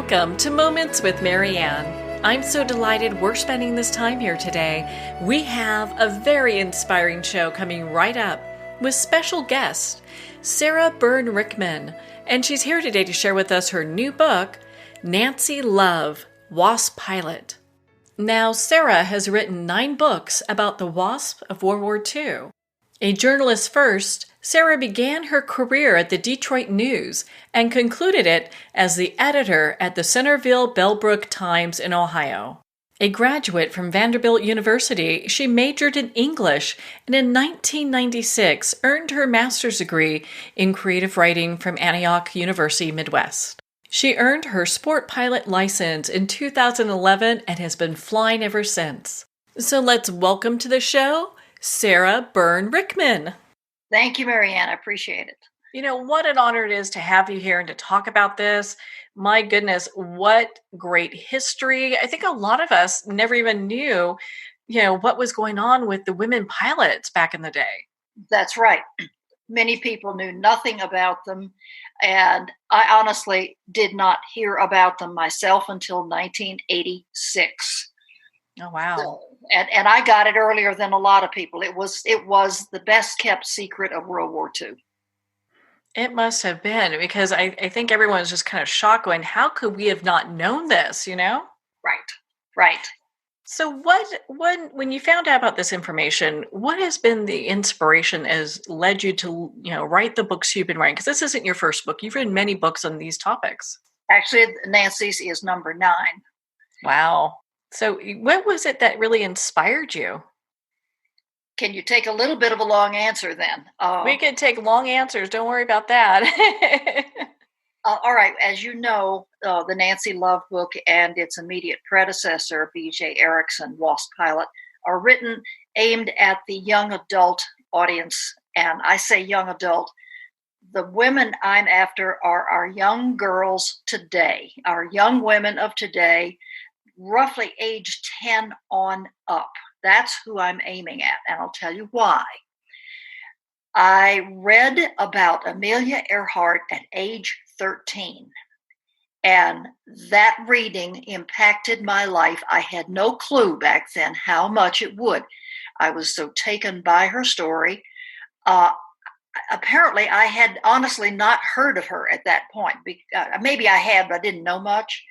Welcome to Moments with Marianne. I'm so delighted we're spending this time here today. We have a very inspiring show coming right up with special guest, Sarah Bryn Rickman, and she's here today to share with us her new book, Nancy Love, WASP Pilot. Now, Sarah has written 9 books about the WASP of World War II. A journalist first, Sarah began her career at the Detroit News and concluded it as the editor at the Centerville Bellbrook Times in Ohio. A graduate from Vanderbilt University, she majored in English and in 1996 earned her master's degree in creative writing from Antioch University, Midwest. She earned her sport pilot license in 2011 and has been flying ever since. So let's welcome to the show, Sarah Bryn Rickman. Thank you, Marianne. I appreciate it. You know, what an honor it is to have you here and to talk about this. My goodness, what great history. I think a lot of us never even knew, what was going on with the women pilots back in the day. That's right. Many people knew nothing about them. And I honestly did not hear about them myself until 1986. Oh, wow. So, and I got it earlier than a lot of people. It was the best kept secret of World War II. It must have been, because I think everyone was just kind of shocked going, how could we have not known this, Right. So when you found out about this information, what has been the inspiration as led you to, write the books you've been writing? Because this isn't your first book. You've written many books on these topics. Actually, Nancy's is number 9. Wow. So what was it that really inspired you? Can you take a little bit of a long answer then? We could take long answers. Don't worry about that. All right. As you know, the Nancy Love book and its immediate predecessor, B.J. Erickson, WASP Pilot, are written aimed at the young adult audience. And I say young adult. The women I'm after are our young girls today, our young women of today, roughly age 10 on up. That's who I'm aiming at, and I'll tell you why. I read about Amelia Earhart at age 13, and that reading impacted my life. I had no clue back then how much it would. I was so taken by her story. Apparently, I had honestly not heard of her at that point. Maybe I had, but I didn't know much.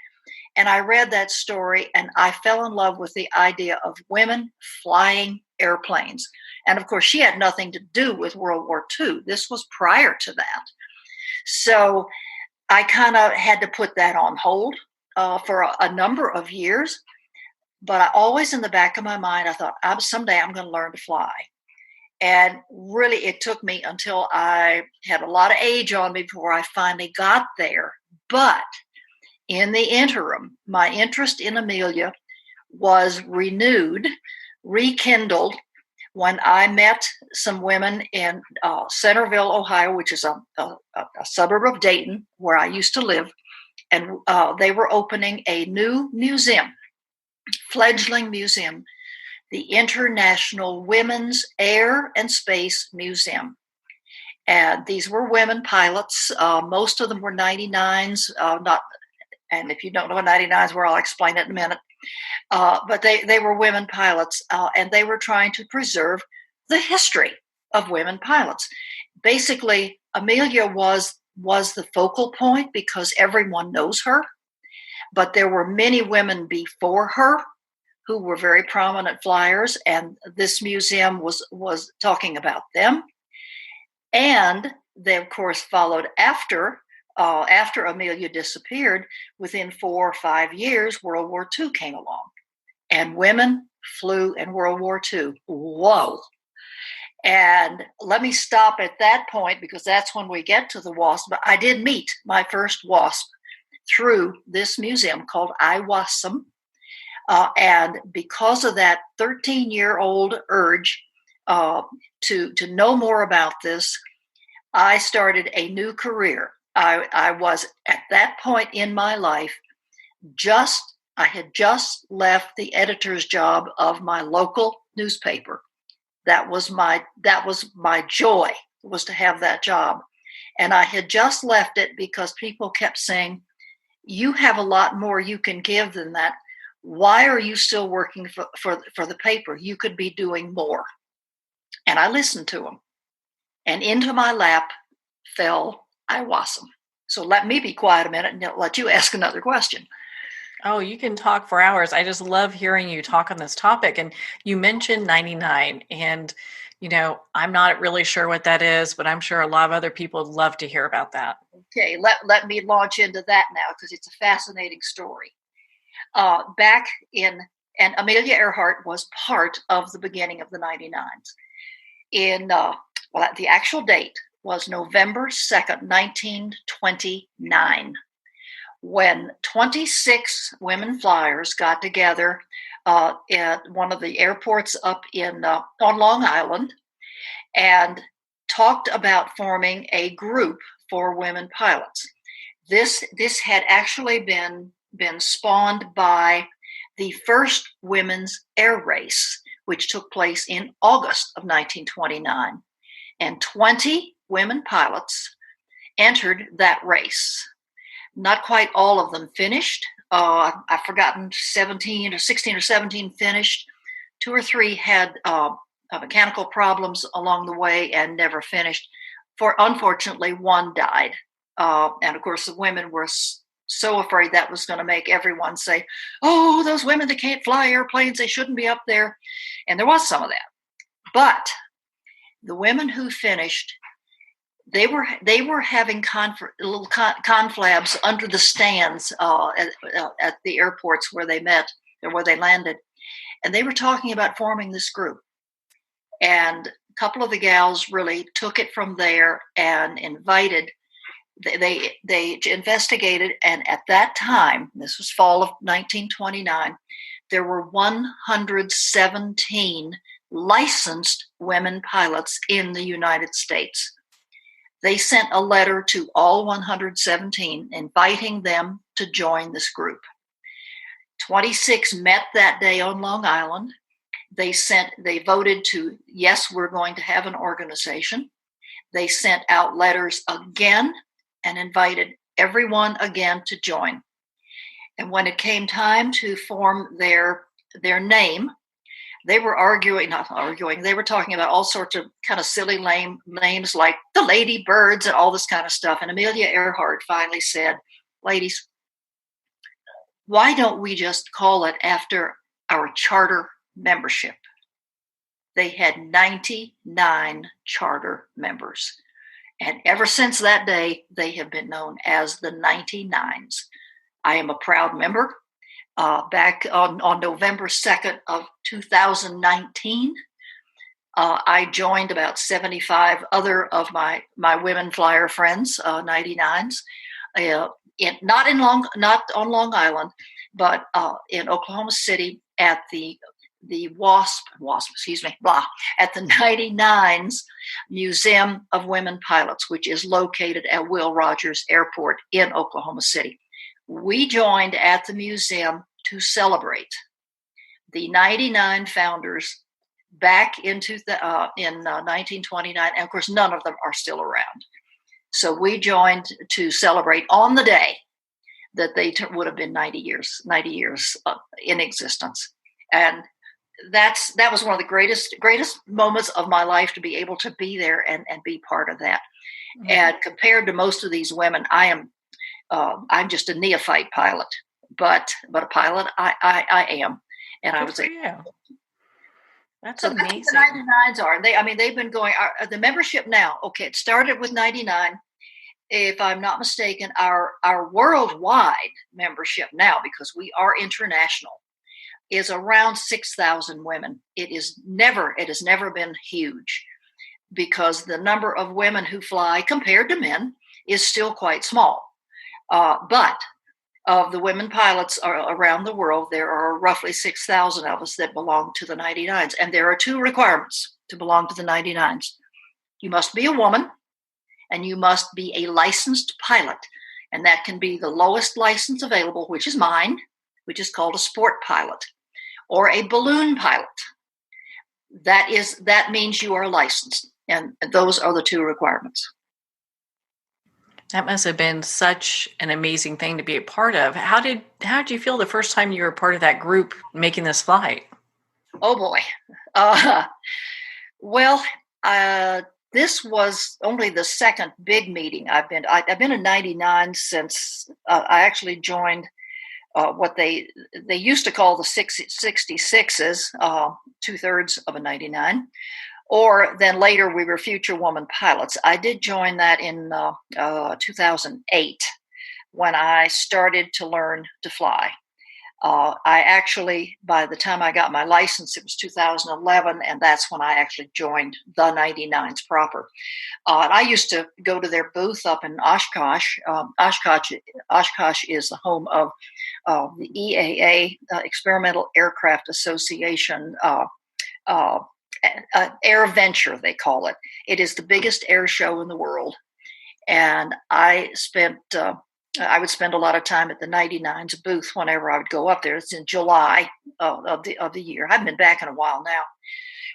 And I read that story and I fell in love with the idea of women flying airplanes. And of course, she had nothing to do with World War II. This was prior to that. So I kind of had to put that on hold for a number of years. But I always, in the back of my mind, I thought, someday I'm going to learn to fly. And really, it took me until I had a lot of age on me before I finally got there. But in the interim, my interest in Amelia was rekindled, when I met some women in Centerville, Ohio, which is a suburb of Dayton, where I used to live. And they were opening a new museum, fledgling museum, the International Women's Air and Space Museum. And these were women pilots. Most of them were 99s, and if you don't know what 99s were, I'll explain it in a minute. But they were women pilots, and they were trying to preserve the history of women pilots. Basically, Amelia was the focal point because everyone knows her, but there were many women before her who were very prominent flyers, and this museum was talking about them. And they, of course, followed after Amelia disappeared. Within 4 or 5 years, World War II came along, and women flew in World War II. Whoa. And let me stop at that point, because that's when we get to the WASP. But I did meet my first WASP through this museum called IWASM. And because of that 13-year-old urge to know more about this, I started a new career. I was, at that point in my life, I had just left the editor's job of my local newspaper. That was my joy, was to have that job. And I had just left it because people kept saying, You have a lot more you can give than that. Why are you still working for the paper? You could be doing more. And I listened to him. And into my lap fell IWASM. So let me be quiet a minute and let you ask another question. Oh, you can talk for hours. I just love hearing you talk on this topic. And you mentioned 99, and I'm not really sure what that is, but I'm sure a lot of other people would love to hear about that. Okay, let me launch into that now because it's a fascinating story. Back in, and Amelia Earhart was part of the beginning of the 99s. The actual date was November 2nd, 1929, when 26 women flyers got together at one of the airports up on Long Island and talked about forming a group for women pilots. This had actually been spawned by the first women's air race, which took place in August of 1929. And 20 women pilots entered that race. Not quite all of them finished. I've forgotten 17 or 16 or 17 finished. 2 or 3 had mechanical problems along the way and never finished. Unfortunately, 1 died. And of course, the women were so afraid that was going to make everyone say, "Oh, those women that can't fly airplanes, they shouldn't be up there." And there was some of that. But the women who finished, they were having little conflabs under the stands at the airports where they met or where they landed, and they were talking about forming this group. And a couple of the gals really took it from there and invited. They investigated, and at that time, this was fall of 1929, there were 117 licensed women pilots in the United States. They sent a letter to all 117 inviting them to join this group. 26 met that day on Long Island. They voted to, yes, we're going to have an organization. They sent out letters again and invited everyone again to join. And when it came time to form their name, they were they were talking about all sorts of kind of silly lame names like the Lady Birds and all this kind of stuff. And Amelia Earhart finally said, "Ladies, why don't we just call it after our charter membership?" They had 99 charter members. And ever since that day, they have been known as the 99s. I am a proud member. Back on November 2nd of 2019, I joined about 75 other of my women flyer friends, 99s, not on Long Island, but in Oklahoma City at the WASP, at the 99s Museum of Women Pilots, which is located at Will Rogers Airport in Oklahoma City. We joined at the museum to celebrate the 99 founders back in 1929. And of course, none of them are still around. So we joined to celebrate on the day that they would have been 90 years in existence. And that was one of the greatest moments of my life, to be able to be there and be part of that. Mm-hmm. And compared to most of these women, I'm just a neophyte pilot, but a pilot I am, and Good I was. That's so amazing. That's what the 99s are. They've been going. The membership now. Okay, it started with 99. If I'm not mistaken, our worldwide membership now, because we are international, is around 6,000 women. It has never been huge, because the number of women who fly compared to men is still quite small. But of the women pilots around the world, there are roughly 6,000 of us that belong to the 99s. And there are 2 requirements to belong to the 99s. You must be a woman, and you must be a licensed pilot. And that can be the lowest license available, which is mine, which is called a sport pilot, or a balloon pilot. That means you are licensed. And those are the 2 requirements. That must have been such an amazing thing to be a part of. How did you feel the first time you were part of that group making this flight? Oh boy. Uh, well, this was only the second big meeting I've been. I've been in '99 since I actually joined what they used to call the 66s, 2/3 of a '99. Or then later we were Future Woman Pilots. I did join that in 2008 when I started to learn to fly. I actually, by the time I got my license, it was 2011, and that's when I actually joined the 99s proper. And I used to go to their booth up in Oshkosh. Oshkosh is the home of the EAA, Experimental Aircraft Association. Air Venture, they call it. It is the biggest air show in the world, and I would spend a lot of time at the 99's booth whenever I would go up there. It's in July of the year. I haven't been back in a while now,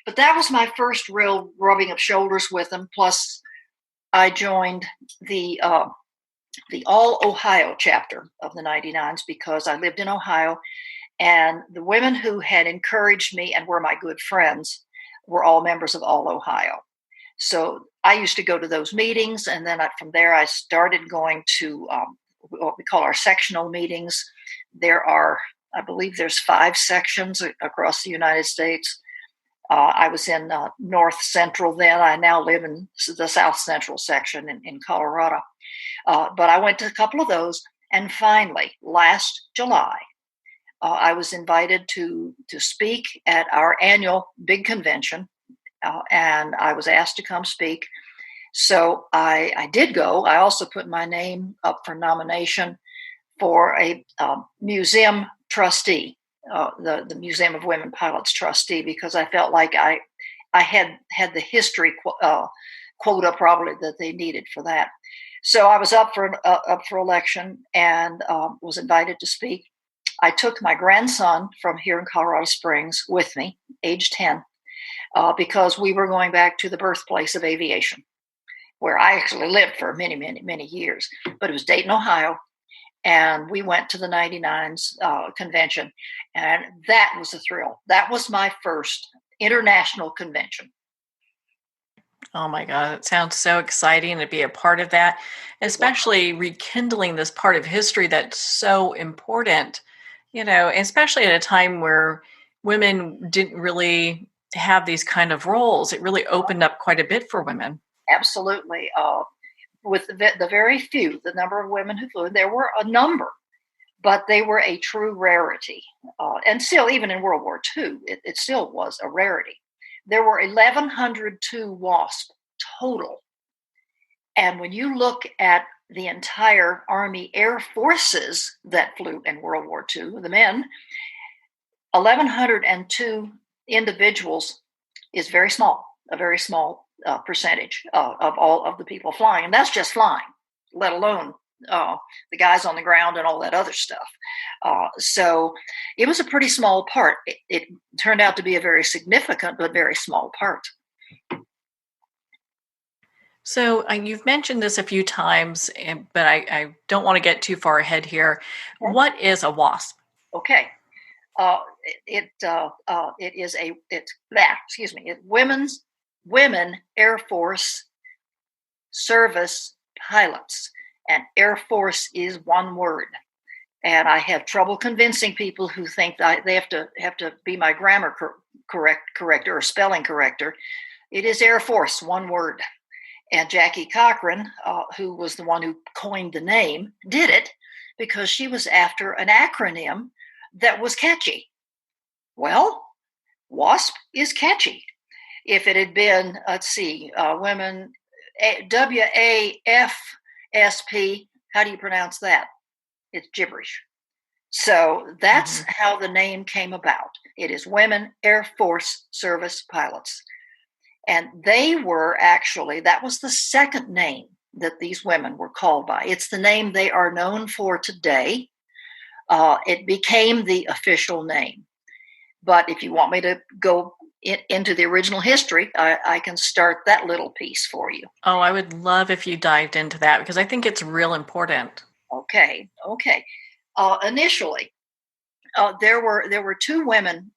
but that was my first real rubbing of shoulders with them. Plus, I joined the All Ohio chapter of the 99's because I lived in Ohio, and the women who had encouraged me and were my good friends were all members of All Ohio. So I used to go to those meetings, and then from there I started going to what we call our sectional meetings. I believe there's 5 sections across the United States. I was in North Central then. I now live in the South Central section in Colorado. But I went to a couple of those, and finally, last July, I was invited to speak at our annual big convention, and I was asked to come speak. So I did go. I also put my name up for nomination for a museum trustee, the Museum of Women Pilots trustee, because I felt like I had the history quota probably that they needed for that. So I was up for election and was invited to speak. I took my grandson from here in Colorado Springs with me, age 10, because we were going back to the birthplace of aviation, where I actually lived for many, many, many years. But it was Dayton, Ohio, and we went to the 99's convention, and that was a thrill. That was my first international convention. Oh my God, it sounds so exciting to be a part of that, especially rekindling this part of history that's so important, especially at a time where women didn't really have these kind of roles. It really opened up quite a bit for women. Absolutely. With the very few, the number of women who flew, there were a number, but they were a true rarity. And still, even in World War II, it still was a rarity. There were 1,102 WASP total. And when you look at the entire Army Air Forces that flew in World War II, the men, 1,102 individuals is very small, a very small percentage of all of the people flying. And that's just flying, let alone the guys on the ground and all that other stuff. So it was a pretty small part. It turned out to be a very significant but very small part. So you've mentioned this a few times, but I don't want to get too far ahead here. Okay. What is a WASP? Okay. Women Air Force Service Pilots, and Air Force is one word. And I have trouble convincing people who think that they have to be my grammar corrector or spelling corrector. It is Air Force, one word. And Jackie Cochran, who was the one who coined the name, did it because she was after an acronym that was catchy. Well, WASP is catchy. If it had been, women, WAFSP, how do you pronounce that? It's gibberish. So that's how the name came about. It is Women Air Force Service Pilots. And they were that was the second name that these women were called by. It's the name they are known for today. It became the official name. But if you want me to go into the original history, I can start that little piece for you. Oh, I would love if you dived into that because I think it's real important. Okay. Initially, there were two women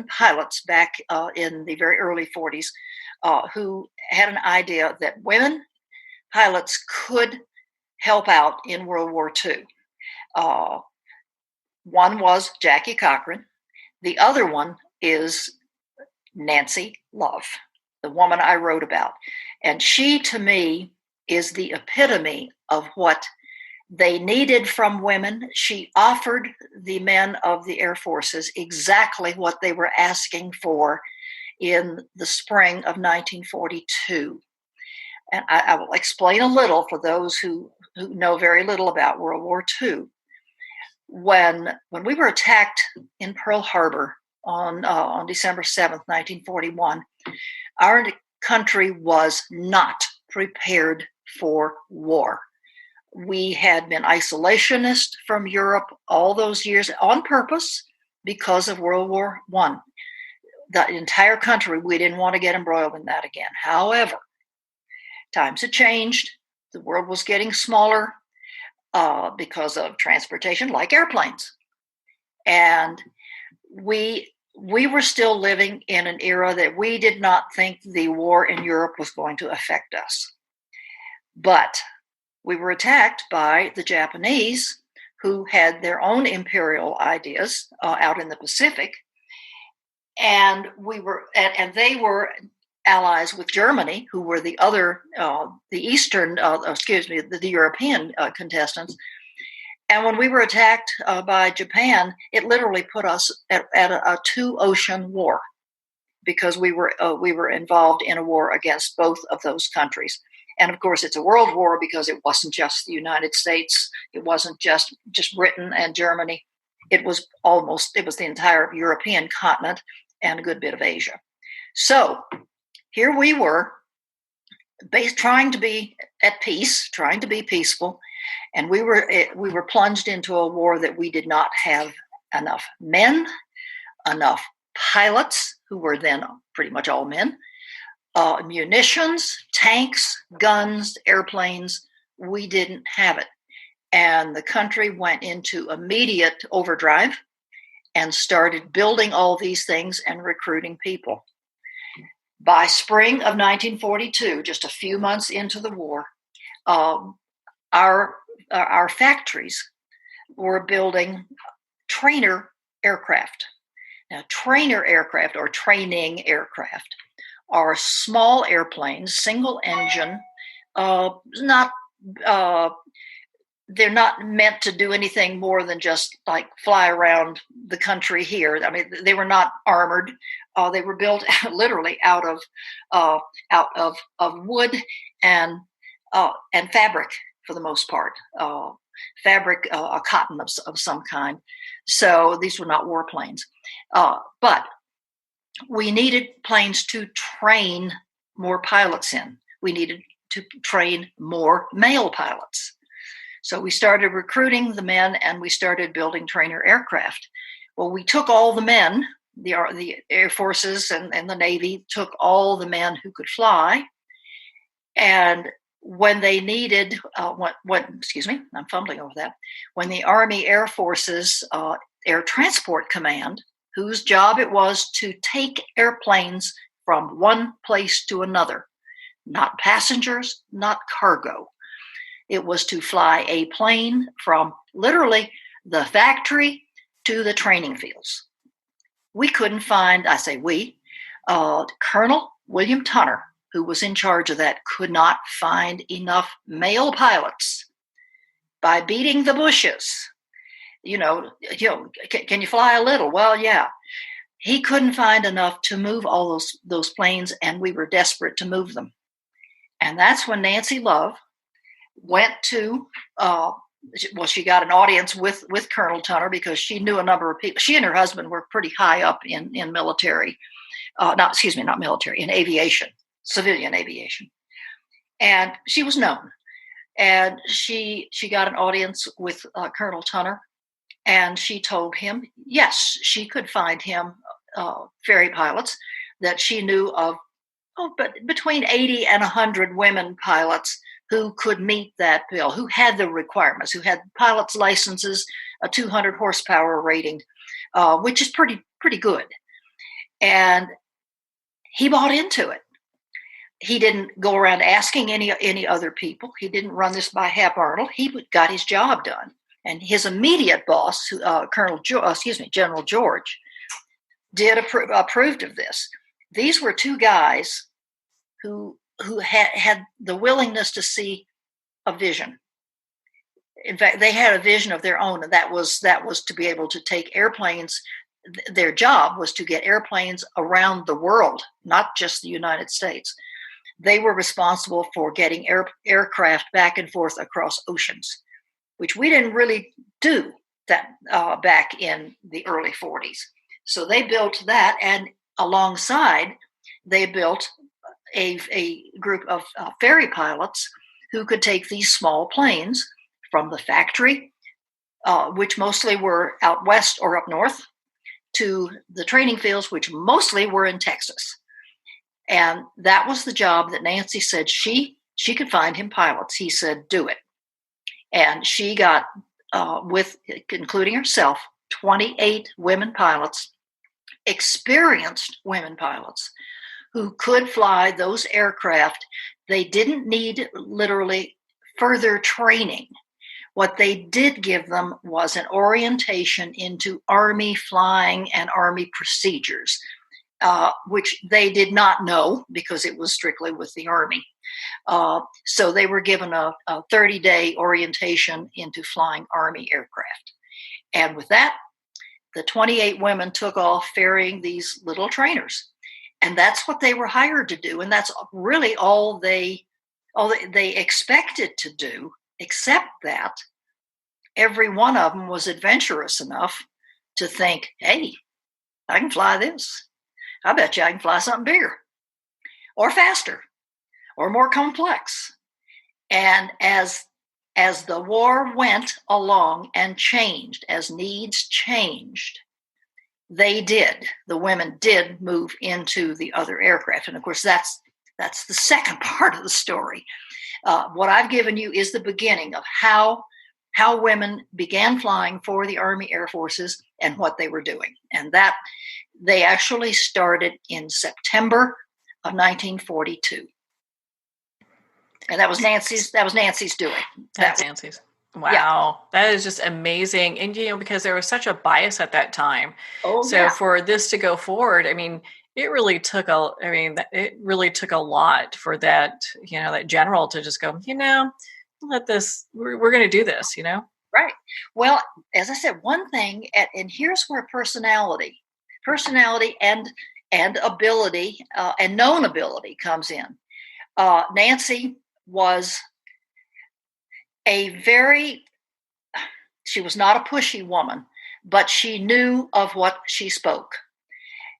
pilots back in the very early 40s who had an idea that women pilots could help out in World War II. One was Jackie Cochran. The other one is Nancy Love, the woman I wrote about. And she, to me, is the epitome of what they needed from women. She offered the men of the Air Forces exactly what they were asking for in the spring of 1942. And I will explain a little for those who know very little about World War II. When we were attacked in Pearl Harbor on December 7th, 1941, our country was not prepared for war. We had been isolationist from Europe all those years on purpose because of World War I. The entire country, we didn't want to get embroiled in that again. However, times had changed. The world was getting smaller because of transportation, like airplanes. And we were still living in an era that we did not think the war in Europe was going to affect us. But we were attacked by the Japanese, who had their own imperial ideas out in the Pacific, and they were allies with Germany, who were the other, the European contestants. And when we were attacked by Japan, it literally put us at a two-ocean war, because we were involved in a war against both of those countries. And of course, it's a world war because it wasn't just the United States. It wasn't just Britain and Germany. It was the entire European continent and a good bit of Asia. So here we were, trying to be at peace, trying to be peaceful, and we were plunged into a war that we did not have enough men, enough pilots, who were then pretty much all men, munitions, tanks, guns, airplanes. We didn't have it. And the country went into immediate overdrive and started building all these things and recruiting people. By spring of 1942, just a few months into the war, our factories were building trainer aircraft. Now, trainer aircraft or training aircraft are small airplanes, single engine, they're not meant to do anything more than just like fly around the country here. I mean, they were not armored. They were built literally out of wood and fabric for the most part. Fabric, cotton of some kind. So these were not warplanes. But we needed planes to train more pilots in. We needed to train more male pilots. So we started recruiting the men and we started building trainer aircraft. Well, we took all the men, the Air Forces and the Navy took all the men who could fly. And when they needed, I'm fumbling over that. When the Army Air Forces Air Transport Command, whose job it was to take airplanes from one place to another, not passengers, not cargo. It was to fly a plane from literally the factory to the training fields. We couldn't find, I say we, Colonel William Tunner, who was in charge of that, could not find enough male pilots. By beating the bushes, can you fly a little? Well, yeah. He couldn't find enough to move all those planes, and we were desperate to move them. And that's when Nancy Love went to, she got an audience with Colonel Tunner because she knew a number of people. She and her husband were pretty high up in military, not military, in aviation, civilian aviation. And she was known. And she got an audience with Colonel Tunner, and she told him, yes, she could find him ferry pilots. that she knew of, but between 80 and 100 women pilots who could meet that bill, who had the requirements, who had pilot's licenses, a 200 horsepower rating, which is pretty good. And he bought into it. He didn't go around asking any other people. He didn't run this by Hap-Arnold. He got his job done. And his immediate boss, General George, approved of this. These were two guys who had the willingness to see a vision. In fact, they had a vision of their own, and that was to be able to take airplanes. Their job was to get airplanes around the world, not just the United States. They were responsible for getting aircraft back and forth across oceans, which we didn't really do that back in the early 40s. So they built that, and alongside, they built a group of ferry pilots who could take these small planes from the factory, which mostly were out west or up north, to the training fields, which mostly were in Texas. And that was the job that Nancy said she could find him pilots. He said, do it. And she got, including herself, 28 women pilots, experienced women pilots, who could fly those aircraft. They didn't need literally further training. What they did give them was an orientation into Army flying and Army procedures, which they did not know because it was strictly with the Army. So they were given a 30-day orientation into flying Army aircraft. And with that, the 28 women took off ferrying these little trainers. And that's what they were hired to do. And that's really all they expected to do, except that every one of them was adventurous enough to think, hey, I can fly this. I bet you I can fly something bigger or faster or more complex. And as the war went along and changed, as needs changed, the women did move into the other aircraft. And of course, that's the second part of the story. What I've given you is the beginning of how women began flying for the Army Air Forces and what they were doing. And that they actually started in September of 1942. And that was Nancy's doing. That's Nancy's. Wow. Yeah. That is just amazing. And, because there was such a bias at that time. Oh, so yeah. For this to go forward, it really took a lot for that, that general to just go, let this, we're going to do this, Right. Well, as I said, one thing, and here's where personality and ability and known ability comes in. Nancy was she was not a pushy woman, but she knew of what she spoke.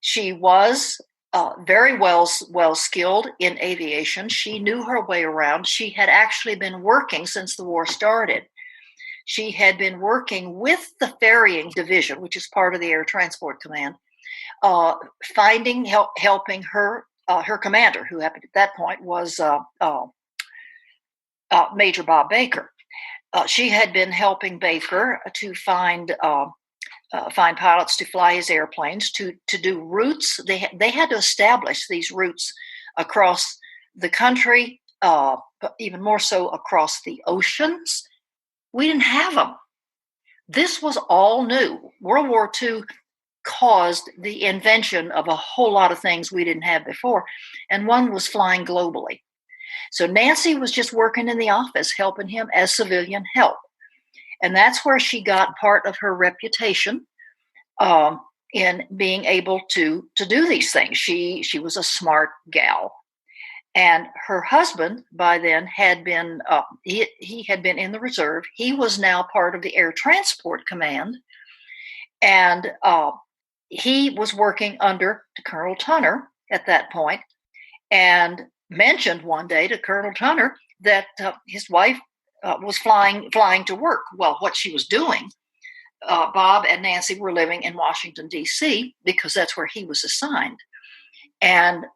She was very well skilled in aviation. She knew her way around. She had actually been working since the war started. She had been working with the ferrying division, which is part of the Air Transport Command, helping her commander, who happened at that point was Major Bob Baker. She had been helping Baker to find pilots to fly his airplanes, to do routes. They had to establish these routes across the country, but even more so across the oceans. We didn't have them. This was all new. World War II caused the invention of a whole lot of things we didn't have before, and one was flying globally. So Nancy was just working in the office, helping him as civilian help. And that's where she got part of her reputation in being able to do these things. She was a smart gal. And her husband by then had been, he had been in the reserve. He was now part of the Air Transport Command. And he was working under Colonel Tunner at that point, and mentioned one day to Colonel Tunner that his wife was flying to work. Well, what she was doing, Bob and Nancy were living in Washington, D.C., because that's where he was assigned. And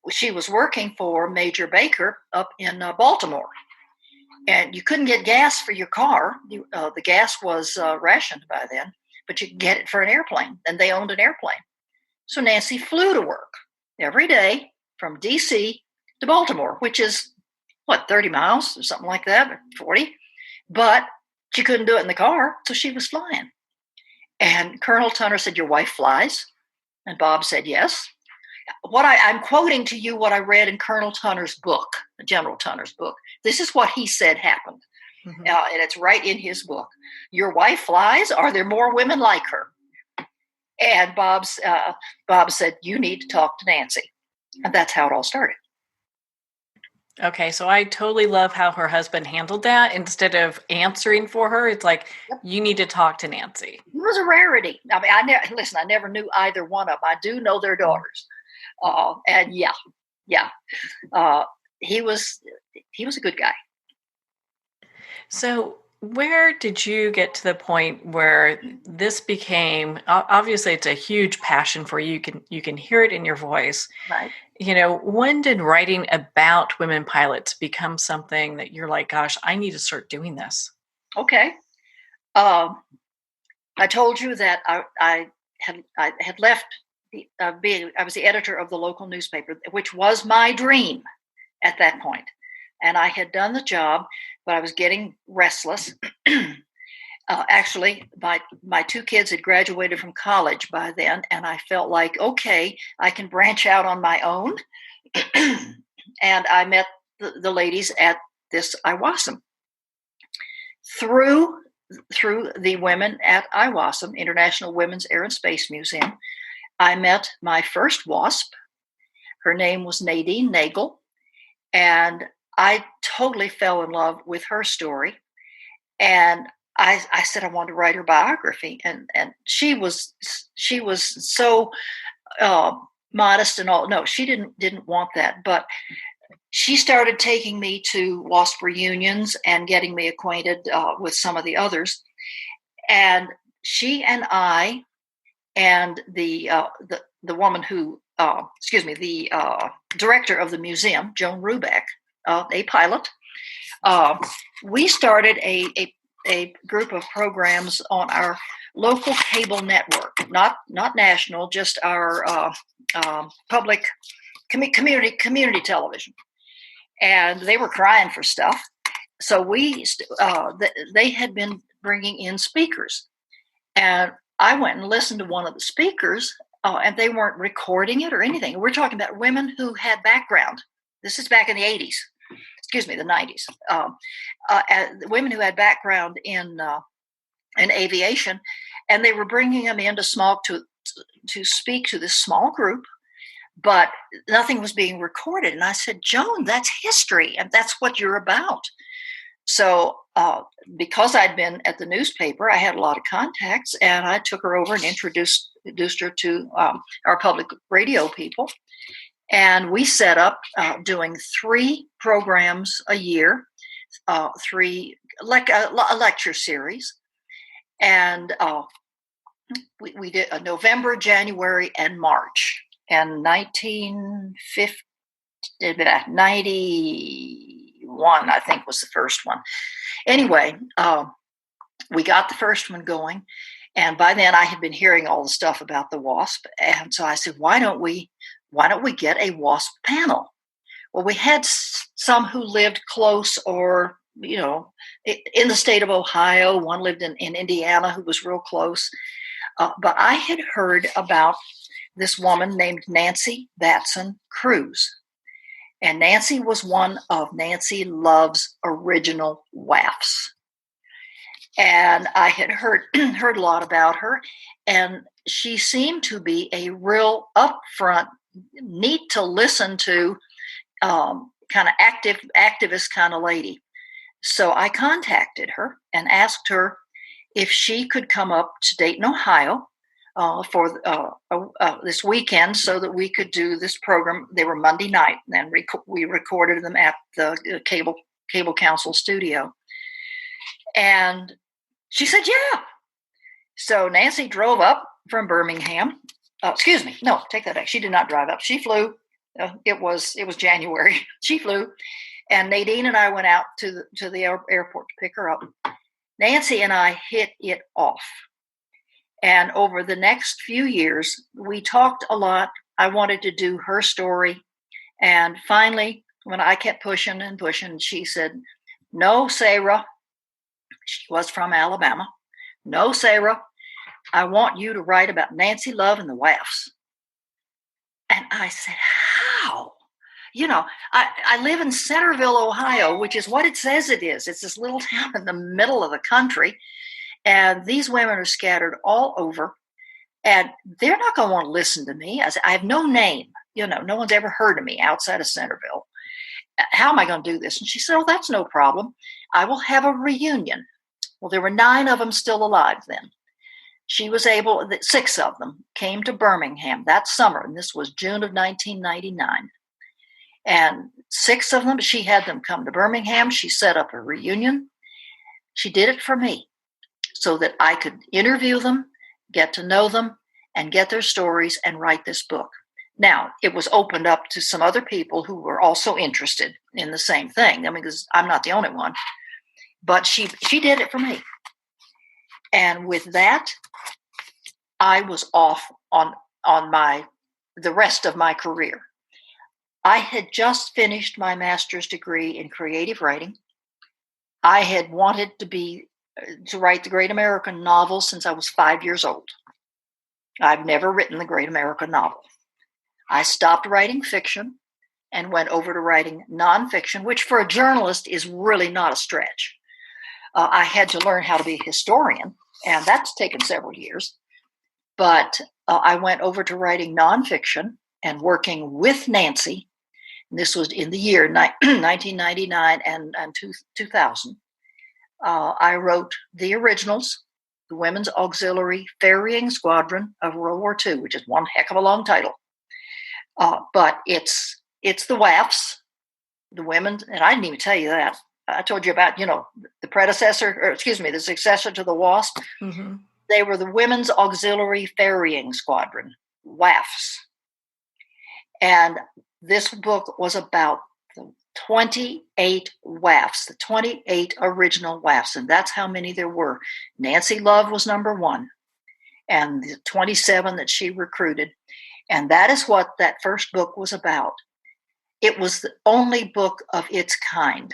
she was working for Major Baker up in Baltimore. And you couldn't get gas for your car. The gas was rationed by then, but you could get it for an airplane, and they owned an airplane. So Nancy flew to work every day from D.C. to Baltimore, which is, 30 miles or something like that, or 40. But she couldn't do it in the car, so she was flying. And Colonel Tunner said, "Your wife flies?" And Bob said, "Yes." I'm quoting to you what I read in Colonel Tunner's book, General Tunner's book. This is what he said happened. Mm-hmm. And it's right in his book. "Your wife flies? Are there more women like her?" And Bob said, "You need to talk to Nancy." And that's how it all started. Okay, so I totally love how her husband handled that. Instead of answering for her, it's like, yep, you need to talk to Nancy. It was a rarity. I mean, I never knew either one of them. I do know their daughters. And he was a good guy. So where did you get to the point where this became, obviously it's a huge passion for you. You can hear it in your voice. Right. When did writing about women pilots become something that you're like, gosh, I need to start doing this? Okay. I told you that I had left I was the editor of the local newspaper, which was my dream at that point. And I had done the job, but I was getting restless. Actually, my two kids had graduated from college by then, and I felt like, okay, I can branch out on my own. And I met the ladies at this IWASM. Through the women at IWASM, International Women's Air and Space Museum, I met my first WASP. Her name was Nadine Nagel, and I totally fell in love with her story. And I said I wanted to write her biography, and she was so modest and all. No, she didn't want that, but she started taking me to WASP reunions and getting me acquainted with some of the others. And she and I and the woman who, the director of the museum, Joan Rubeck, a pilot, we started a group of programs on our local cable network, not national, just our public community television. And they were crying for stuff. So they had been bringing in speakers. And I went and listened to one of the speakers, and they weren't recording it or anything. We're talking about women who had background. This is back in the 80s. Excuse me, the 90s. Women who had background in aviation, and they were bringing them in to speak to this small group, but nothing was being recorded. And I said, "Joan, that's history, and that's what you're about." So because I'd been at the newspaper, I had a lot of contacts, and I took her over and introduced her to our public radio people. And we set up doing 3 programs a year, 3 like a lecture series. And we did November, January, and March. And 1991, I think, was the first one. Anyway, we got the first one going. And by then I had been hearing all the stuff about the WASP. And so I said, why don't we get a WASP panel? Well, we had some who lived close or, in the state of Ohio. One lived in Indiana who was real close. But I had heard about this woman named Nancy Batson Cruz. And Nancy was one of Nancy Love's original WAFs. And I had heard a lot about her, and she seemed to be a real upfront, neat to listen to, kind of activist kind of lady. So I contacted her and asked her if she could come up to Dayton, Ohio, for this weekend, so that we could do this program. They were Monday night, and we recorded them at the Cable Council studio. And she said, "Yeah." So Nancy drove up from Birmingham excuse me, no, take that back. She did not drive up. She flew. It was January. She flew, and Nadine and I went out to the airport to pick her up. Nancy and I hit it off. And over the next few years, we talked a lot. I wanted to do her story. And finally, when I kept pushing and pushing, she said, "No, Sarah." She was from Alabama. "No, Sarah, I want you to write about Nancy Love and the WAFs." And I said, "How?" I live in Centerville, Ohio, which is what it says it is. It's this little town in the middle of the country. And these women are scattered all over, and they're not going to want to listen to me. I have no name. No one's ever heard of me outside of Centerville. How am I going to do this? And she said, "Oh, that's no problem. I will have a reunion." Well, there were 9 of them still alive then. She was able, 6 of them came to Birmingham that summer, and this was June of 1999. And 6 of them, she had them come to Birmingham. She set up a reunion. She did it for me, so that I could interview them, get to know them, and get their stories and write this book. Now, it was opened up to some other people who were also interested in the same thing. I mean, because I'm not the only one. But she did it for me. And with that, I was off on the rest of my career. I had just finished my master's degree in creative writing. I had wanted to write the Great American Novel since I was 5 years old. I've never written the Great American Novel. I stopped writing fiction and went over to writing nonfiction, which for a journalist is really not a stretch. I had to learn how to be a historian, and that's taken several years. But I went over to writing nonfiction and working with Nancy. And this was in the year 1999 and 2000. I wrote the originals, the Women's Auxiliary Ferrying Squadron of World War II, which is one heck of a long title. But it's the WAFs, the women, and I didn't even tell you that. I told you about, the the successor to the WASP. Mm-hmm. They were the Women's Auxiliary Ferrying Squadron, WAFs. And this book was about the 28 WAFs, the 28 original WAFs, and that's how many there were. Nancy Love was number 1, and the 27 that she recruited. And that is what that first book was about. It was the only book of its kind,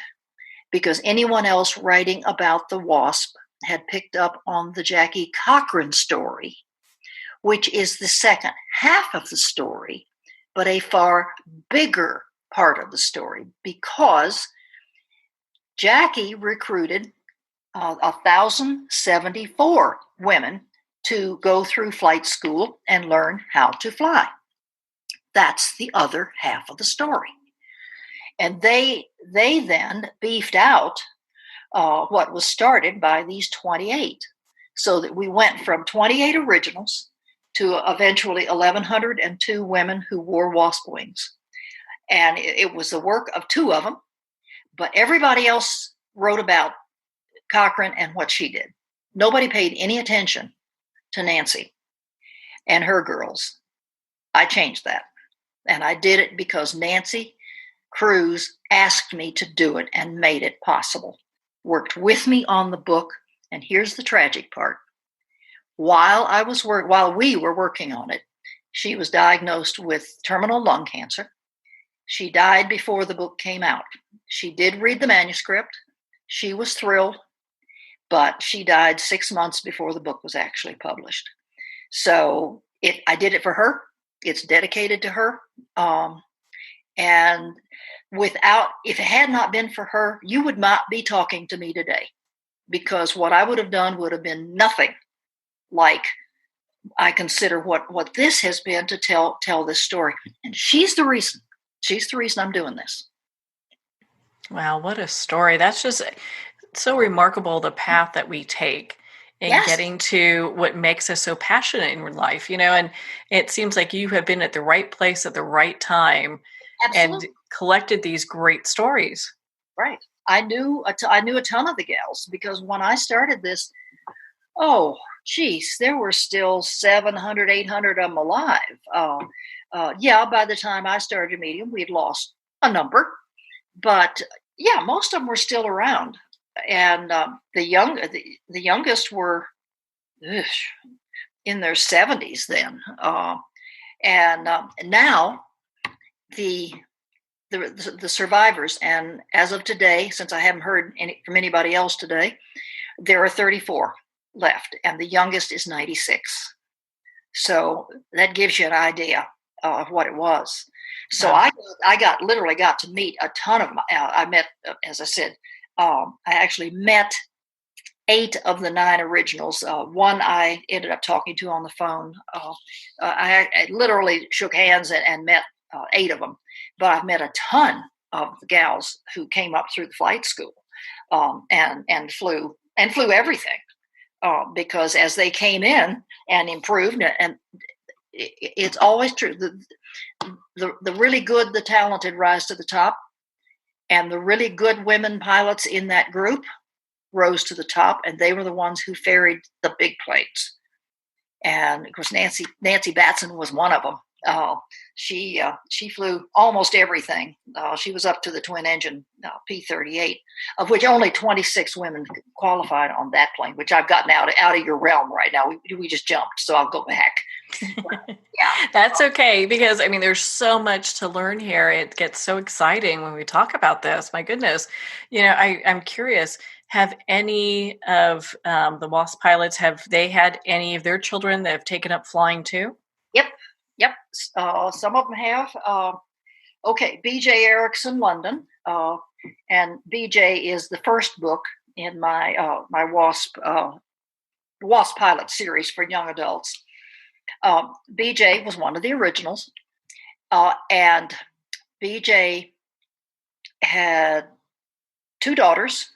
because anyone else writing about the WASP had picked up on the Jackie Cochran story, which is the second half of the story, but a far bigger part of the story, because Jackie recruited 1,074 women to go through flight school and learn how to fly. That's the other half of the story. And they then beefed out what was started by these 28, so that we went from 28 originals to eventually 1,102 women who wore WASP wings. And it was the work of 2 of them, but everybody else wrote about Cochran and what she did. Nobody paid any attention to Nancy and her girls. I changed that. And I did it because Nancy Cruz asked me to do it and made it possible. Worked with me on the book. And here's the tragic part. While we were working on it, she was diagnosed with terminal lung cancer. She died before the book came out. She did read the manuscript. She was thrilled, but she died 6 months before the book was actually published. So I did it for her. It's dedicated to her. And if it had not been for her, you would not be talking to me today, because what I would have done would have been nothing like I consider what this has been to tell this story. And she's the reason I'm doing this. Wow, what a story. That's just so remarkable, the path that we take in getting to what makes us so passionate in life, and it seems like you have been at the right place at the right time. Absolutely. And collected these great stories. Right. I knew a ton of the gals, because when I started this, geez, there were still 700, 800 of them alive. Yeah, by the time I started meeting them, we'd lost a number, but yeah, most of them were still around. And the youngest were ugh, in their 70s then. And now the, the survivors, and as of today, since I haven't heard from anybody else today, there are 34 left, and the youngest is 96. So that gives you an idea of what it was. So Wow. I literally got to meet a ton of them. I met, as I said, I actually met 8 of the 9 originals. One I ended up talking to on the phone. I literally shook hands and met 8 of them, but I've met a ton of the gals who came up through the flight school and flew everything. Because as they came in and improved, and it's always true, the really good, the talented rise to the top, and the really good women pilots in that group rose to the top, and they were the ones who ferried the big planes. And of course, Nancy Batson was one of them. She flew almost everything. She was up to the twin engine P-38, of which only 26 women qualified on that plane, which I've gotten out of your realm right now. We just jumped, so I'll go back. Yeah, that's okay, because I mean, there's so much to learn here. It gets so exciting when we talk about this. My goodness, I'm curious. Have any of the WASP pilots, have they had any of their children that have taken up flying too? Yep. Some of them have. Okay, B.J. Erickson, London, and B.J. is the first book in my my WASP pilot series for young adults. B.J. was one of the originals, and B.J. had 2 daughters.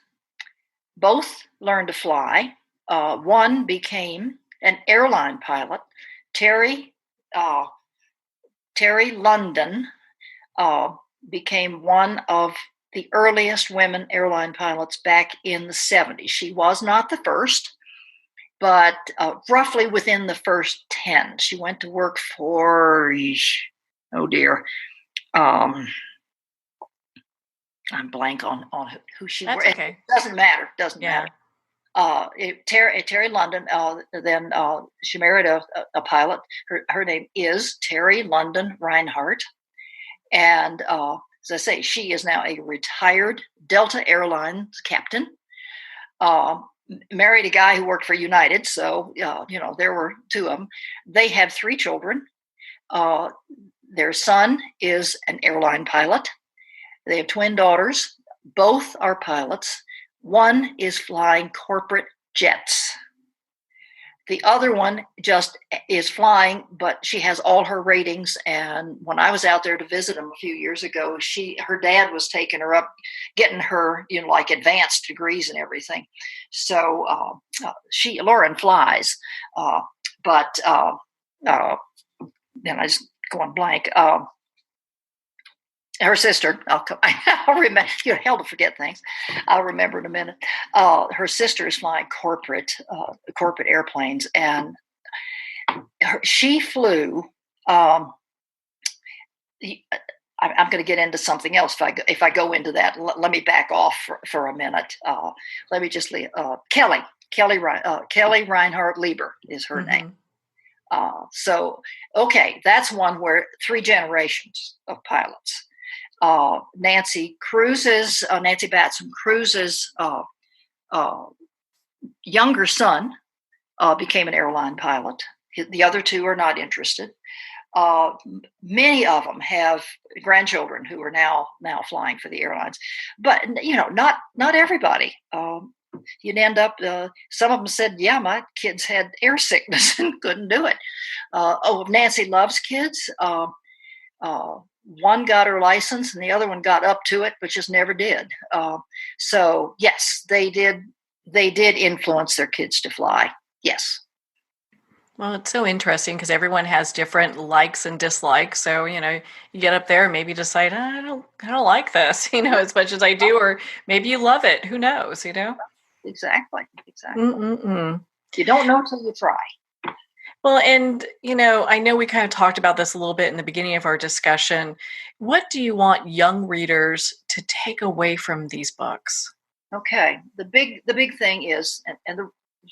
Both learned to fly. One became an airline pilot. Terry London became one of the earliest women airline pilots back in the 70s. She was not the first, but roughly within the first 10. She went to work for, oh dear, I'm blank on who she was. Okay. It doesn't matter. Matter. Terry London. Then she married a pilot. Her name is Terry London Reinhardt, and as I say, she is now a retired Delta Airlines captain. Married a guy who worked for United, so there were 2 of them. They have 3 children. Their son is an airline pilot. They have twin daughters. Both are pilots. One is flying corporate jets. The other one just is flying, but she has all her ratings. And when I was out there to visit them a few years ago, her dad was taking her up, getting her, like advanced degrees and everything. So Lauren flies, but then I just going blank. Her sister, I'll remember. You're hell to forget things. I'll remember in a minute. Her sister is flying corporate airplanes, and she flew. I'm going to get into something else if I go into that. Let me back off for a minute. Let me just leave. Kelly Reinhardt Lieber is her name. So okay, that's one where 3 generations of pilots. Nancy Batson Cruz's younger son became an airline pilot. The other 2 are not interested. Many of them have grandchildren who are now flying for the airlines, but not everybody. You'd end up. Some of them said, "Yeah, my kids had air sickness and couldn't do it." Nancy Love's kids. One got her license and the other one got up to it, but just never did. So yes, they did influence their kids to fly. Yes. Well, it's so interesting because everyone has different likes and dislikes. So, you get up there and maybe decide, I don't like this, as much as I do, or maybe you love it. Who knows, Exactly. Mm-mm-mm. You don't know till you try. Well, and, I know we kind of talked about this a little bit in the beginning of our discussion. What do you want young readers to take away from these books? Okay. The big thing is, and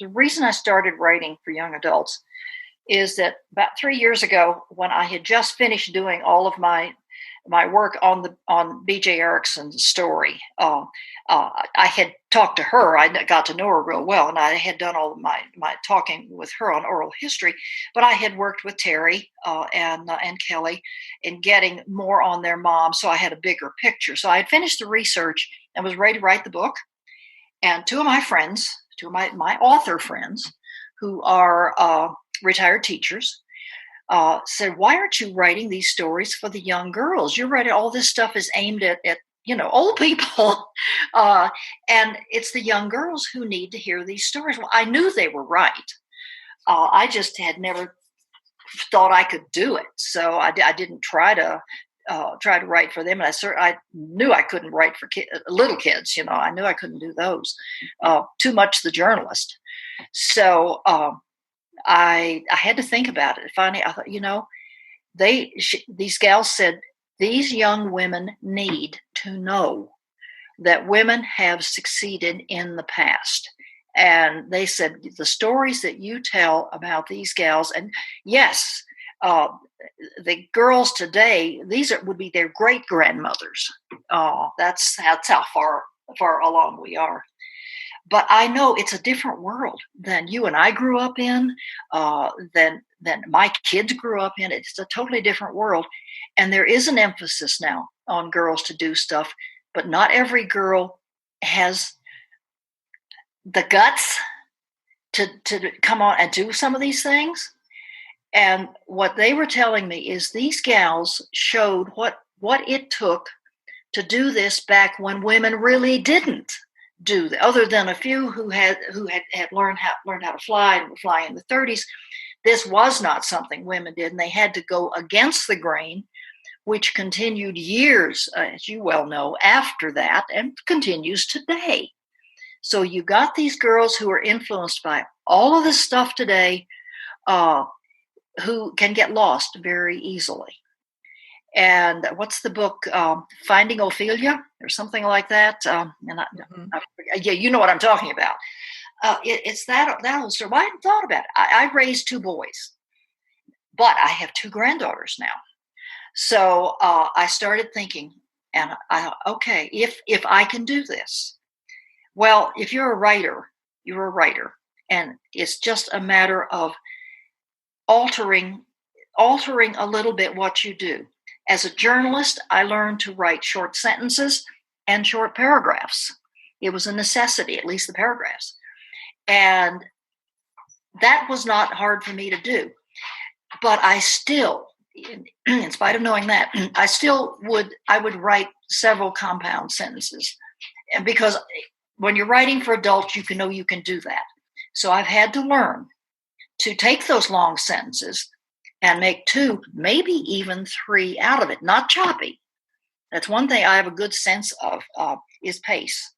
the reason I started writing for young adults is that about 3 years ago, when I had just finished doing all of my work on B.J. Erickson's story, I had talked to her. I got to know her real well, and I had done all of my talking with her on oral history. But I had worked with Terry and Kelly in getting more on their mom, so I had a bigger picture. So I had finished the research and was ready to write the book. And two of my author friends, who are retired teachers, said, "Why aren't you writing these stories for the young girls? You're writing all this stuff is aimed at old people, and it's the young girls who need to hear these stories." Well, I knew they were right. I just had never thought I could do it, so I didn't try to write for them. And I knew I couldn't write for little kids. I knew I couldn't do those. Too much the journalist. So I had to think about it. Finally, I thought, these gals said these young women need to know that women have succeeded in the past. And they said the stories that you tell about these gals, and yes, the girls today, would be their great grandmothers. That's how far along we are. But I know it's a different world than you and I grew up in, than my kids grew up in. It's a totally different world, and there is an emphasis now on girls to do stuff, but not every girl has the guts to come on and do some of these things. And what they were telling me is these gals showed what it took to do this back when women really didn't do that, other than a few who had learned how to fly and were flying in the 30s. This was not something women did, and they had to go against the grain, which continued years, as you well know, after that, and continues today. So you got these girls who are influenced by all of this stuff today, who can get lost very easily. And what's the book, Finding Ophelia or something like that? Yeah, you know what I'm talking about. It's that old story. I hadn't thought about it. I raised two boys, but I have two granddaughters now. So I started thinking, and I thought, okay, if I can do this, well, if you're a writer, you're a writer, and it's just a matter of altering a little bit what you do. As a journalist, I learned to write short sentences and short paragraphs. It was a necessity, at least the paragraphs. And that was not hard for me to do. But I still, in spite of knowing that, I would write several compound sentences. And because when you're writing for adults, you know you can do that. So I've had to learn to take those long sentences and make two, maybe even three out of it, not choppy. That's one thing I have a good sense of, is pace.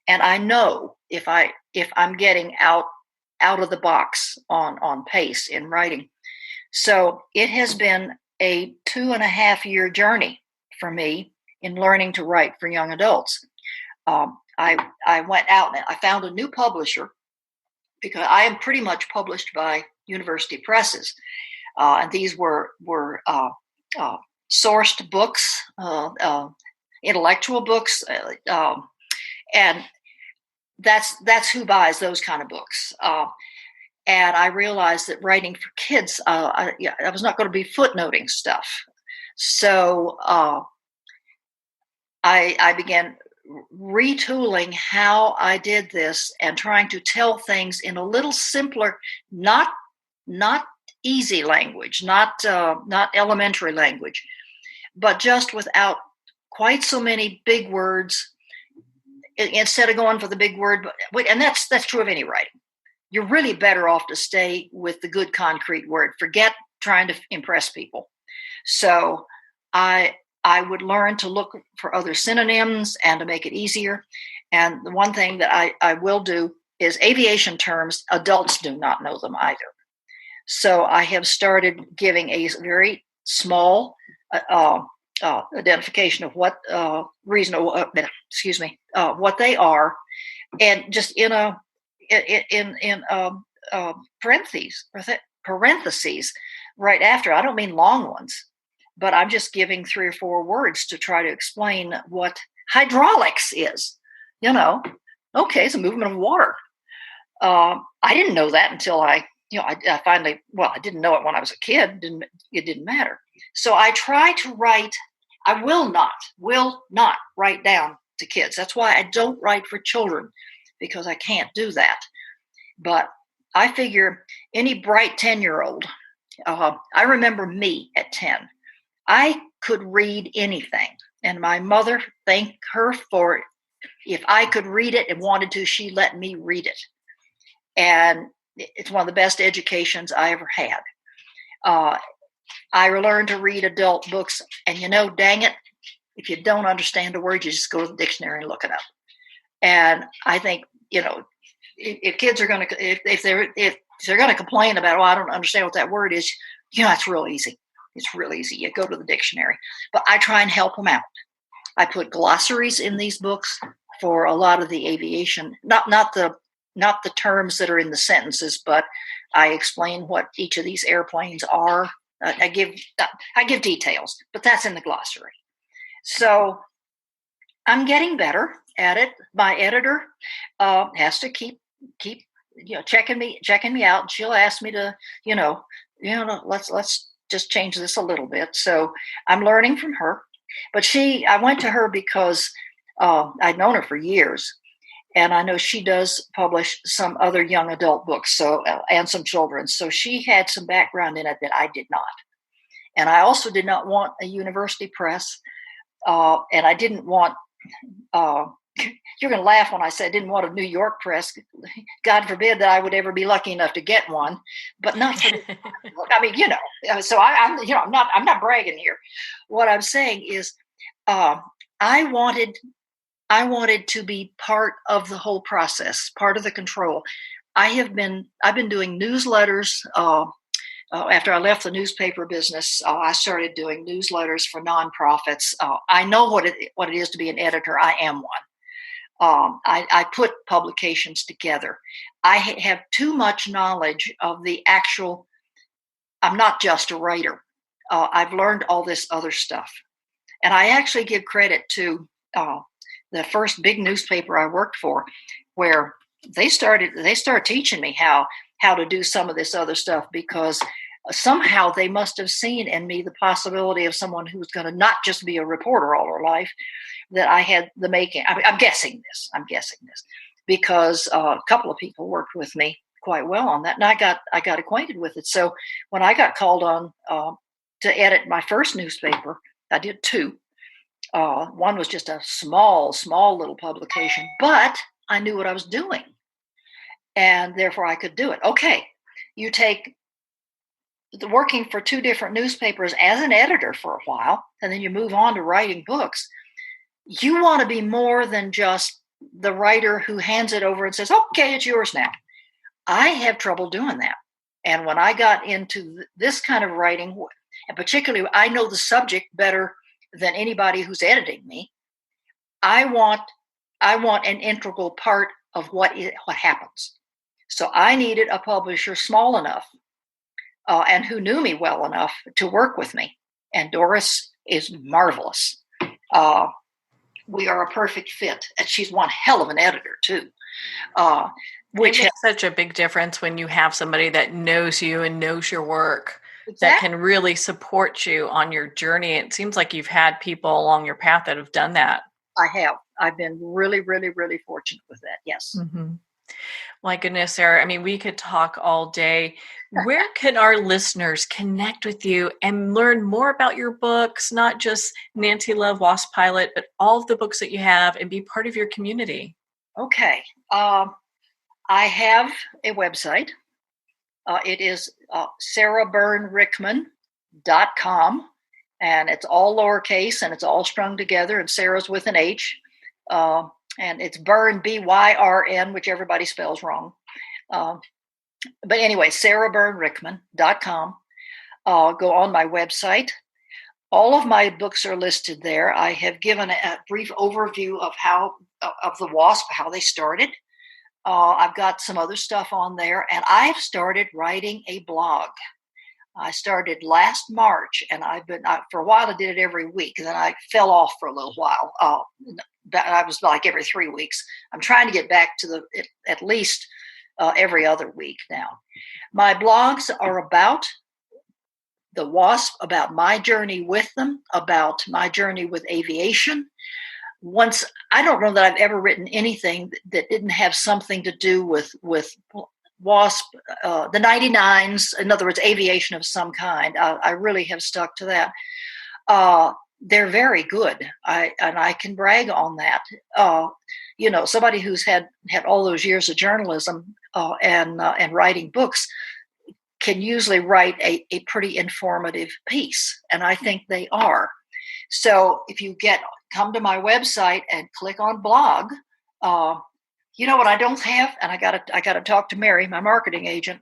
And I know if I'm getting out of the box on pace in writing. So it has been a 2.5-year journey for me in learning to write for young adults. I went out and I found a new publisher, because I am pretty much published by university presses. And these were sourced books, intellectual books, and that's who buys those kind of books. And I realized that writing for kids, I was not going to be footnoting stuff. So I began retooling how I did this and trying to tell things in a little simpler, not easy language, not elementary language, but just without quite so many big words. Instead of going for the big word, and that's true of any writing. You're really better off to stay with the good concrete word. Forget trying to impress people. So I would learn to look for other synonyms and to make it easier. And the one thing that I will do is aviation terms. Adults do not know them either. So I have started giving a very small identification of what what they are, and just in parentheses right after. I don't mean long ones, but I'm just giving 3 or 4 words to try to explain what hydraulics is. Okay, it's a movement of water. I didn't know that until I finally, I didn't know it when I was a kid. It didn't matter. So I try to write. I will not write down to kids. That's why I don't write for children, because I can't do that. But I figure any bright 10-year-old, I remember me at 10. I could read anything. And my mother, thank her for it. If I could read it and wanted to, she let me read it. And it's one of the best educations I ever had. I learned to read adult books, and dang it, if you don't understand a word, you just go to the dictionary and look it up. And I think, if kids are going to, if they're going to complain about, I don't understand what that word is, it's real easy. It's real easy. You go to the dictionary. But I try and help them out. I put glossaries in these books for a lot of the aviation, not the terms that are in the sentences, but I explain what each of these airplanes are. I give details, but that's in the glossary. So I'm getting better at it. My editor has to keep checking me out. She'll ask me to let's just change this a little bit. So I'm learning from her. But I went to her because I'd known her for years. And I know she does publish some other young adult books, and some children. So she had some background in it that I did not. And I also did not want a university press. And I didn't want, you're going to laugh when I say I didn't want a New York press. God forbid that I would ever be lucky enough to get one, but not for so I'm not bragging here. What I'm saying is, I wanted to be part of the whole process, part of the control. I've been doing newsletters. After I left the newspaper business, I started doing newsletters for nonprofits. I know what it is to be an editor. I am one. I put publications together. I have too much knowledge of the actual. I'm not just a writer. I've learned all this other stuff, and I actually give credit to the first big newspaper I worked for, where they started teaching me how to do some of this other stuff, because somehow they must have seen in me the possibility of someone who was going to not just be a reporter all her life, that I had the making. I'm guessing this because a couple of people worked with me quite well on that, and I got acquainted with it. So when I got called on to edit my first newspaper, I did 2. One was just a small little publication, but I knew what I was doing, and therefore I could do it. Okay, you take working for 2 different newspapers as an editor for a while, and then you move on to writing books. You want to be more than just the writer who hands it over and says, okay, it's yours now. I have trouble doing that. And when I got into this kind of writing, and particularly I know the subject better than anybody who's editing me, I want an integral part of what happens. So I needed a publisher small enough and who knew me well enough to work with me. And Doris is marvelous. We are a perfect fit, and she's one hell of an editor too. Which makes such a big difference when you have somebody that knows you and knows your work. Exactly. That can really support you on your journey. It seems like you've had people along your path that have done that. I have. I've been really, really, really fortunate with that. Yes. Mm-hmm. My goodness, Sarah. I mean, we could talk all day. Where can our listeners connect with you and learn more about your books, not just Nancy Love WASP Pilot, but all of the books that you have, and be part of your community? Okay. I have a website. It is sarahbyrnrickman.com, and it's all lowercase and it's all strung together, and Sarah's with an H. And it's Bryn, Byrn, which everybody spells wrong. But anyway, sarahbyrnrickman.com. Go on my website. All of my books are listed there. I have given a brief overview of the WASP, how they started. I've got some other stuff on there, and I've started writing a blog. I started last March, and for a while I did it every week. Then I fell off for a little while. I was like every 3 weeks. I'm trying to get back to at least every other week now. My blogs are about the WASP, about my journey with them, about my journey with aviation. I don't know that I've ever written anything that didn't have something to do with WASP, the 99s, in other words, aviation of some kind. I really have stuck to that. They're very good, and I can brag on that. Somebody who's had all those years of journalism and writing books can usually write a pretty informative piece, and I think they are. So if you come to my website and click on blog, you know what I don't have, and I gotta talk to Mary, my marketing agent.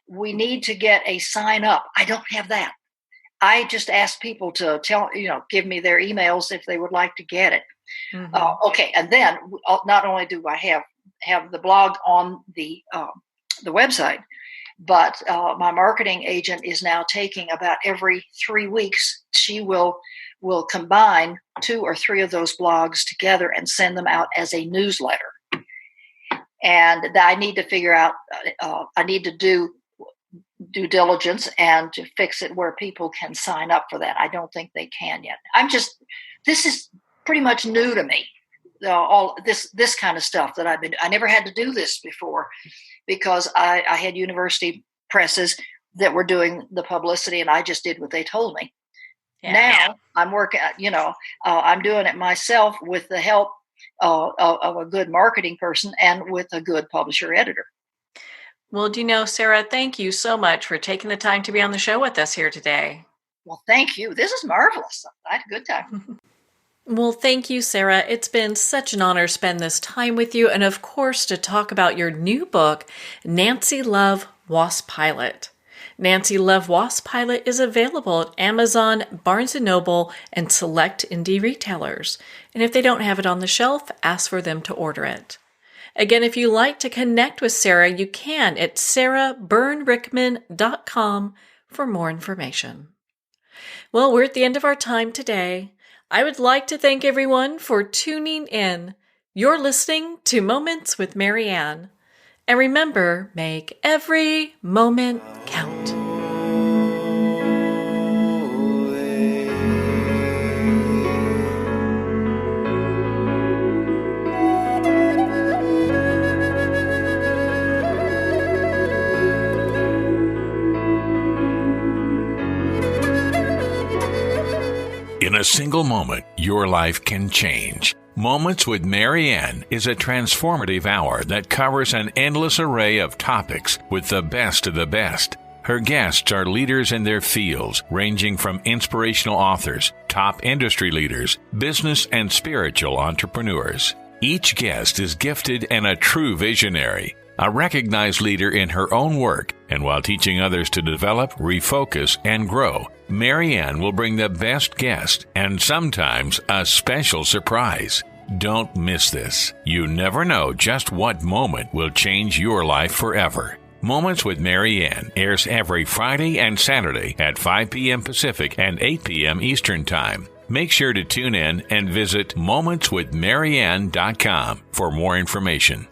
We need to get a sign up. I don't have that. I just ask people to give me their emails if they would like to get it. Mm-hmm. Okay, and then not only do I have the blog on the website, but my marketing agent is now taking about every 3 weeks. She will combine 2 or 3 of those blogs together and send them out as a newsletter. And I need to figure out, I need to do due diligence and to fix it where people can sign up for that. I don't think they can yet. This is pretty much new to me. All this kind of stuff that I never had to do this before because I had university presses that were doing the publicity and I just did what they told me. Yeah. Now I'm working, I'm doing it myself with the help of a good marketing person and with a good publisher editor. Well, Sarah, thank you so much for taking the time to be on the show with us here today. Well, thank you. This is marvelous. I had a good time. Well, thank you, Sarah. It's been such an honor to spend this time with you and, of course, to talk about your new book, Nancy Love WASP Pilot. Nancy Love WASP Pilot is available at Amazon, Barnes & Noble, and select indie retailers. And if they don't have it on the shelf, ask for them to order it. Again, if you'd like to connect with Sarah, you can at sarahbyrnrickman.com for more information. Well, we're at the end of our time today. I would like to thank everyone for tuning in. You're listening to Moments with Mary Ann. And remember, make every moment count. In a single moment, your life can change. Moments with Mary Ann is a transformative hour that covers an endless array of topics with the best of the best. Her guests are leaders in their fields, ranging from inspirational authors, top industry leaders, business and spiritual entrepreneurs. Each guest is gifted and a true visionary, a recognized leader in her own work, and while teaching others to develop, refocus, and grow, Mary Ann will bring the best guest and sometimes a special surprise. Don't miss this. You never know just what moment will change your life forever. Moments with Mary Ann airs every Friday and Saturday at 5 p.m. Pacific and 8 p.m. Eastern Time. Make sure to tune in and visit momentswithmaryann.com for more information.